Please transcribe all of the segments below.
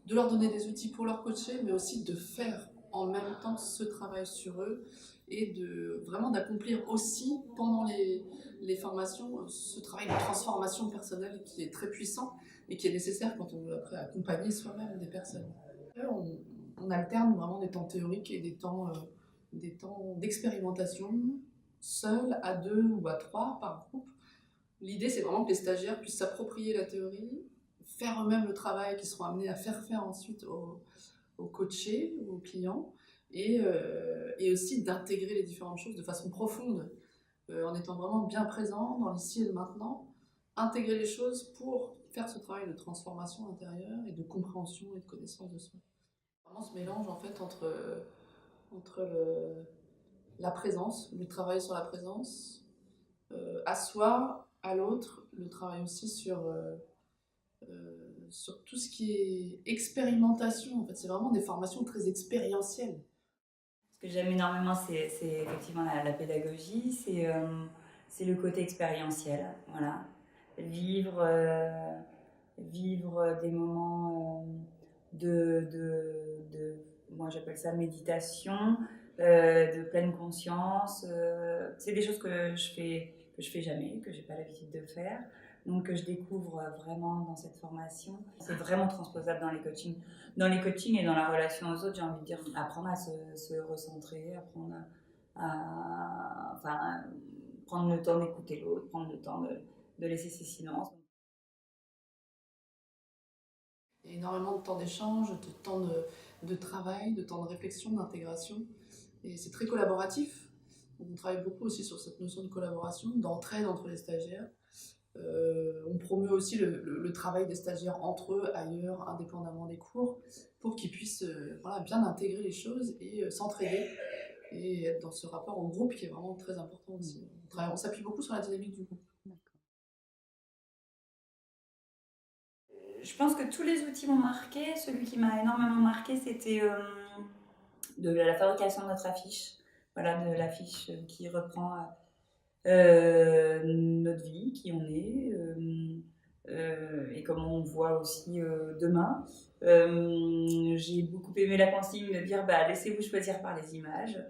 de leur donner des outils pour leur coacher, mais aussi de faire en même temps ce travail sur eux et vraiment d'accomplir aussi pendant les formations ce travail de transformation personnelle qui est très puissant et qui est nécessaire quand on veut après accompagner soi-même des personnes. On alterne vraiment des temps théoriques et des temps d'expérimentation, seul, à deux ou à trois par groupe. L'idée, c'est vraiment que les stagiaires puissent s'approprier la théorie, faire eux-mêmes le travail qu'ils seront amenés à faire ensuite aux coachés ou aux clients, et aussi d'intégrer les différentes choses de façon profonde, en étant vraiment bien présent dans l'ici et le maintenant, intégrer les choses pour faire ce travail de transformation intérieure et de compréhension et de connaissance de soi. Vraiment ce mélange en fait entre la présence, le travail sur la présence, à soi, à l'autre, le travail aussi sur tout ce qui est expérimentation. En fait, c'est vraiment des formations très expérientielles. Ce que j'aime énormément, c'est effectivement la pédagogie, c'est le côté expérientiel, voilà. Vivre, vivre des moments moi j'appelle ça méditation, de pleine conscience. C'est des choses que je fais jamais, que j'ai pas l'habitude de faire, donc que je découvre vraiment dans cette formation. C'est vraiment transposable dans les coachings. Dans les coachings et dans la relation aux autres, j'ai envie de dire, apprendre à se recentrer, apprendre enfin, prendre le temps d'écouter l'autre, prendre le temps de laisser ses silences. Il y a énormément de temps d'échange, de temps de travail, de temps de réflexion, d'intégration. Et c'est très collaboratif. On travaille beaucoup aussi sur cette notion de collaboration, d'entraide entre les stagiaires. On promeut aussi le travail des stagiaires entre eux, ailleurs, indépendamment des cours, pour qu'ils puissent voilà, bien intégrer les choses et s'entraider et être dans ce rapport en groupe qui est vraiment très important aussi. On s'appuie beaucoup sur la dynamique du groupe. Je pense que tous les outils m'ont marqué. Celui qui m'a énormément marqué, c'était de la fabrication de notre affiche. Voilà, de l'affiche qui reprend notre vie, qui on est, et comment on voit aussi demain. J'ai beaucoup aimé la consigne de dire laissez-vous choisir par les images.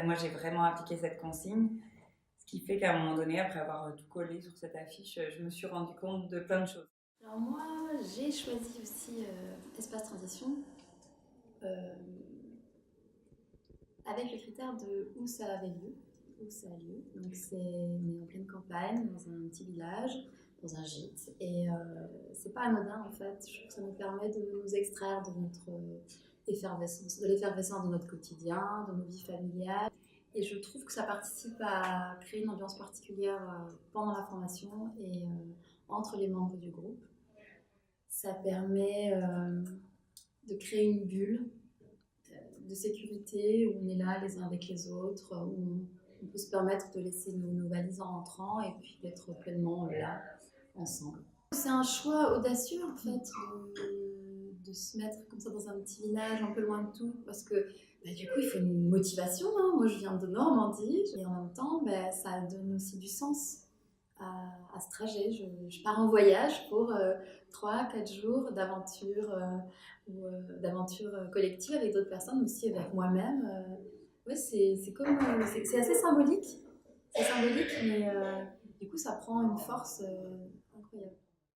Moi, j'ai vraiment appliqué cette consigne. Ce qui fait qu'à un moment donné, après avoir tout collé sur cette affiche, je me suis rendu compte de plein de choses. Alors moi, j'ai choisi aussi Espace Transition avec le critère de où ça avait lieu, où ça a lieu. Donc on est en pleine campagne, dans un petit village, dans un gîte, et c'est pas anodin en fait. Je trouve que ça nous permet de nous extraire de notre effervescence, de l'effervescence de notre quotidien, de nos vies familiales. Et je trouve que ça participe à créer une ambiance particulière pendant la formation et entre les membres du groupe. Ça permet de créer une bulle de sécurité où on est là les uns avec les autres, où on peut se permettre de laisser nos valises en rentrant et puis d'être pleinement là, ensemble. C'est un choix audacieux en fait de se mettre comme ça dans un petit village un peu loin de tout, parce que du coup il faut une motivation. Hein. Moi je viens de Normandie et en même temps ça donne aussi du sens à ce trajet. Je pars en voyage pour 3-4 jours d'aventure d'aventure collective avec d'autres personnes, aussi avec moi-même. Ouais, c'est assez symbolique. C'est symbolique, mais du coup ça prend une force incroyable.